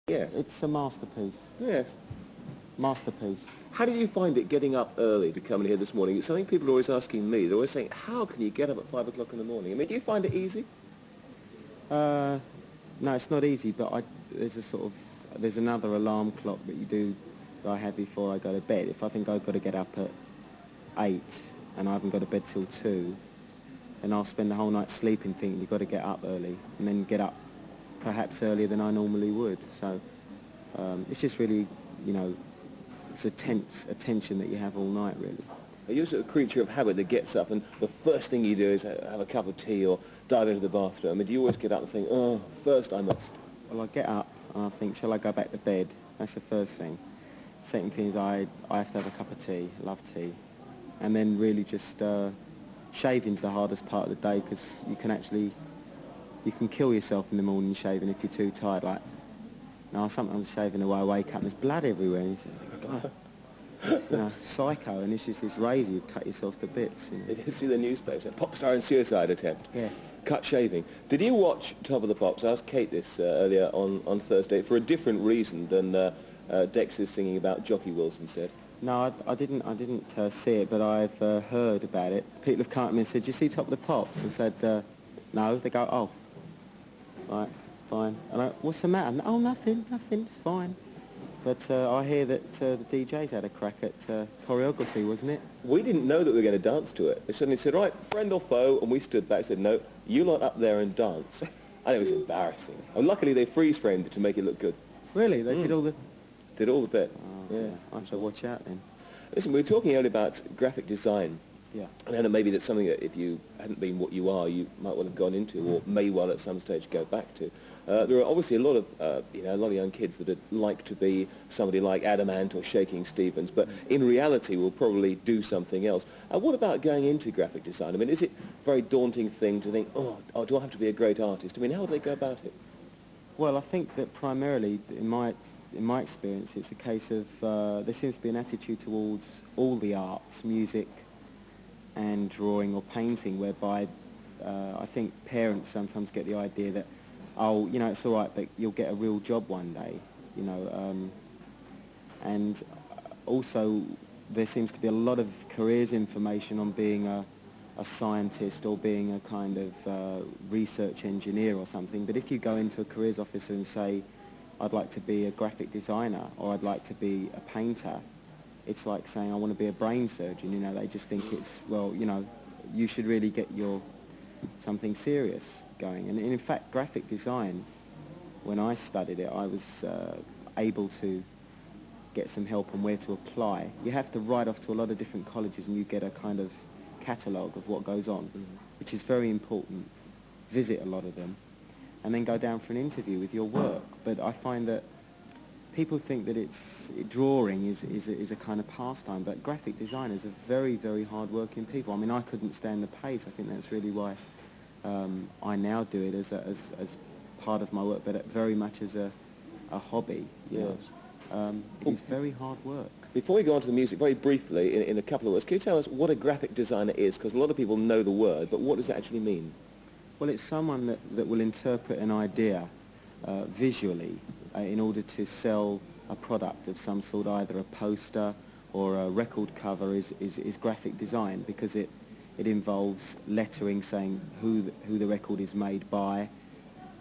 Yes. It's a masterpiece. Yes. Masterpiece. How did you find it getting up early to come in here this morning? It's something people are always asking me. They're always saying, how can you get up at 5 o'clock in the morning? I mean, do you find it easy? No, it's not easy, but there's another alarm clock that I have before I go to bed. If I think I've got to get up at 8 and I haven't got to bed till 2, then I'll spend the whole night sleeping thinking you've got to get up early and then get up perhaps earlier than I normally would. So it's just really, it's a tense attention that you have all night, really. Are you a sort of creature of habit that gets up and the first thing you do is have a cup of tea or dive into the bathroom? I mean, do you always get up and think, oh, first I must? Well, I get up and I think, shall I go back to bed? That's the first thing. Second thing is I have to have a cup of tea. I love tea. And then really just shaving's the hardest part of the day because you can kill yourself in the morning shaving if you're too tired. Like, now sometimes shaving away, I wake up and there's blood everywhere. And you think, oh, psycho, and it's just this razor, you cut yourself to bits. Did you see the newspaper? Pop star and suicide attempt. Yeah. Cut shaving. Did you watch Top of the Pops? I asked Kate this earlier on Thursday for a different reason than Dexter's singing about Jockey Wilson said. No, I didn't see it, but I've heard about it. People have come to me and said, "Do you see Top of the Pops?" I said, "No." They go, "Oh, right, fine." And I, "What's the matter?" "Oh, nothing, it's fine." But I hear that the DJs had a crack at choreography, wasn't it? We didn't know that we were going to dance to it. They suddenly said, "Right, friend or foe," and we stood back and said, "No, you lot up there and dance." And it was embarrassing. And luckily they freeze-framed it to make it look good. Really? They did all the... Did all the bit. Oh, yeah. I have to watch out then. Listen, we were talking earlier about graphic design. Yeah. And I know maybe that's something that if you hadn't been what you are, you might well have gone into, or may well at some stage go back to. There are obviously a lot of young kids that would like to be somebody like Adamant or Shaking Stevens, but in reality will probably do something else. What about going into graphic design? I mean, is it a very daunting thing to think, oh, do I have to be a great artist? I mean, how do they go about it? Well, I think that primarily, in my experience, it's a case of there seems to be an attitude towards all the arts, music and drawing or painting, whereby I think parents sometimes get the idea that, oh, it's all right, but you'll get a real job one day, and also there seems to be a lot of careers information on being a scientist or being a kind of research engineer or something, but if you go into a careers officer and say, I'd like to be a graphic designer or I'd like to be a painter, it's like saying I want to be a brain surgeon. They just think it's, well, you should really get something serious going. And in fact, graphic design, when I studied it, I was able to get some help on where to apply. You have to write off to a lot of different colleges and you get a kind of catalogue of what goes on, which is very important. Visit a lot of them and then go down for an interview with your work. But I find that people think that drawing is a kind of pastime, but graphic designers are very, very hard-working people. I mean, I couldn't stand the pace. I think that's really why I now do it as part of my work, but very much as a hobby. Yes. It is very hard work. Before we go on to the music, very briefly, in a couple of words, can you tell us what a graphic designer is? Because a lot of people know the word, but what does it actually mean? Well, it's someone that will interpret an idea visually in order to sell a product of some sort, either a poster or a record cover is graphic design, because it involves lettering saying who the record is made by,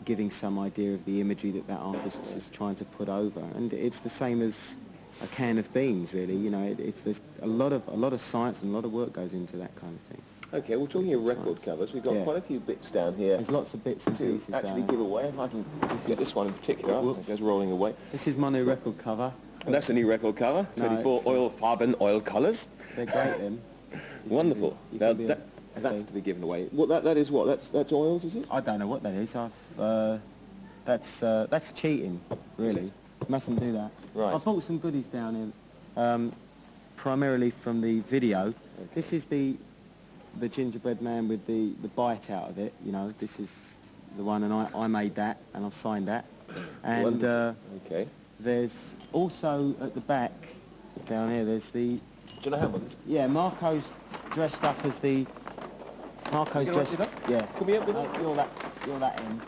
giving some idea of the imagery that artist is trying to put over. And it's the same as a can of beans, really. There's a lot of science and a lot of work goes into that kind of thing. Okay, we're talking of record covers. We've got quite a few bits down here. There's lots of bits and pieces actually give away. If I can get this one in particular, it goes rolling away. This is my new record cover. And that's a new record cover, 24 oil colours. They're great, then. Wonderful. Now, that's to be given away. What that is what? That's oils, is it? I don't know what that is. That's cheating, really. Mustn't do that. Right. I bought some goodies down here, primarily from the video. Okay. This is the gingerbread man with the bite out of it. This is the one, and I made that, and I've signed that. And okay. There's also at the back down here. There's the. Do you know how one is? Yeah, Marco's dressed up as the. Marco's dressed. Yeah. Come here with that. You're that end.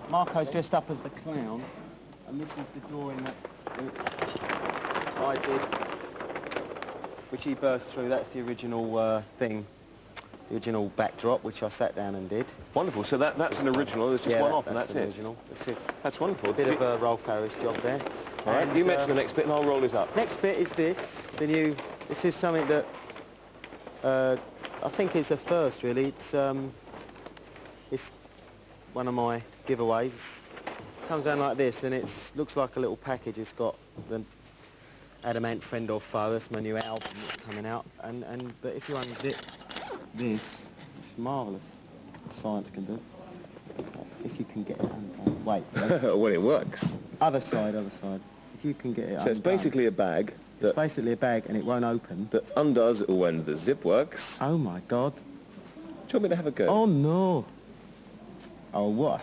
Marco's dressed up as the clown, and this is the drawing that I did, which he burst through. That's the original thing, the original backdrop, which I sat down and did. Wonderful. So that's an original. There's just one off, and that's it. Original. That's it. That's wonderful. A bit of a Rolf Harris job there. All right. You mention the next bit, and I'll roll this up. Next bit is this. The new. This is something that I think is a first, really. It's one of my giveaways. It comes down like this, and it looks like a little package. It's got the Adamant Friend or Foe. That's my new album that's coming out. But if you unzip this, it's marvellous. What science can do. If you can get it undone. Wait. Well, it works. Other side. If you can get it undone. So it's basically a bag. It's basically a bag, and it won't open. That undoes when the zip works. Oh my God. Do you want me to have a go? Oh no. Oh what?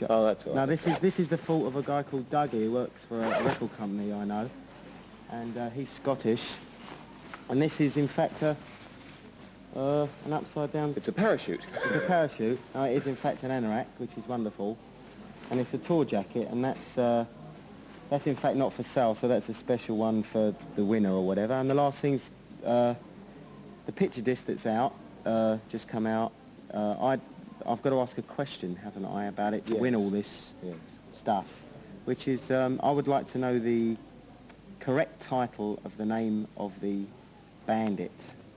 Oh, that's all right. Now this is the fault of a guy called Dougie who works for a record company I know, and he's Scottish. And this is in fact an upside down. It's a parachute. It's a parachute. It is in fact an anorak, which is wonderful, and it's a tour jacket, and that's in fact not for sale, so that's a special one for the winner or whatever. And the last thing's the picture disc that's out, just come out. I've got to ask a question, haven't I, about it to win all this stuff, which is I would like to know the correct title of the name of the bandit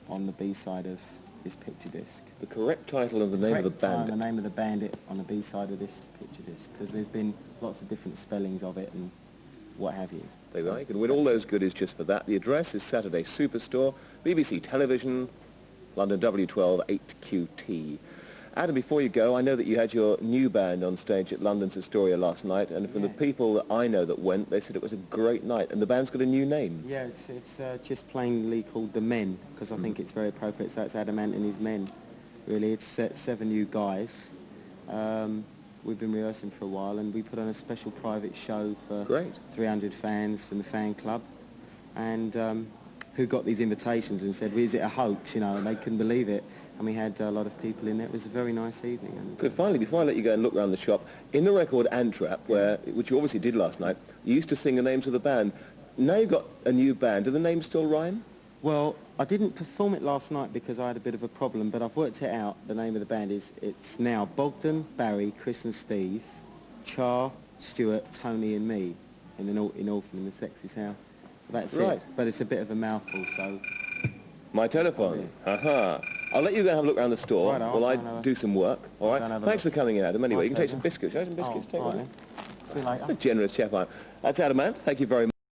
on the B-side of this picture disc. The correct title of the name of the bandit. The name of the bandit on the B-side of this picture disc, because there's been lots of different spellings of it and what have you. There you are. You can win all those goodies just for that. The address is Saturday Superstore, BBC Television, London W12 8QT. Adam, before you go, I know that you had your new band on stage at London's Astoria last night, and from the people that I know that went, they said it was a great night, and the band's got a new name. Yeah, it's just plainly called The Men, because I think it's very appropriate, so it's Adamant and his men, really. It's 7 new guys. We've been rehearsing for a while, and we put on a special private show for 300 fans from the fan club, and who got these invitations and said, is it a hoax, and they couldn't believe it. And we had a lot of people in there. It was a very nice evening. And good. Finally, before I let you go and look around the shop, in the record Antrap, which you obviously did last night, you used to sing the names of the band. Now you've got a new band. Do the names still rhyme? Well, I didn't perform it last night because I had a bit of a problem, but I've worked it out. The name of the band it's now Bogdan, Barry, Chris and Steve, Char, Stuart, Tony and me in Orphan in the Sexy's House. That's it. But it's a bit of a mouthful, so... My telephone. Aha. I'll let you go and have a look around the store while I do some work. All right. Thanks for coming in, Adam. Anyway, you can take some biscuits. Have some biscuits. Take one. See you later. A generous chef I am. That's Adam, man. Thank you very much.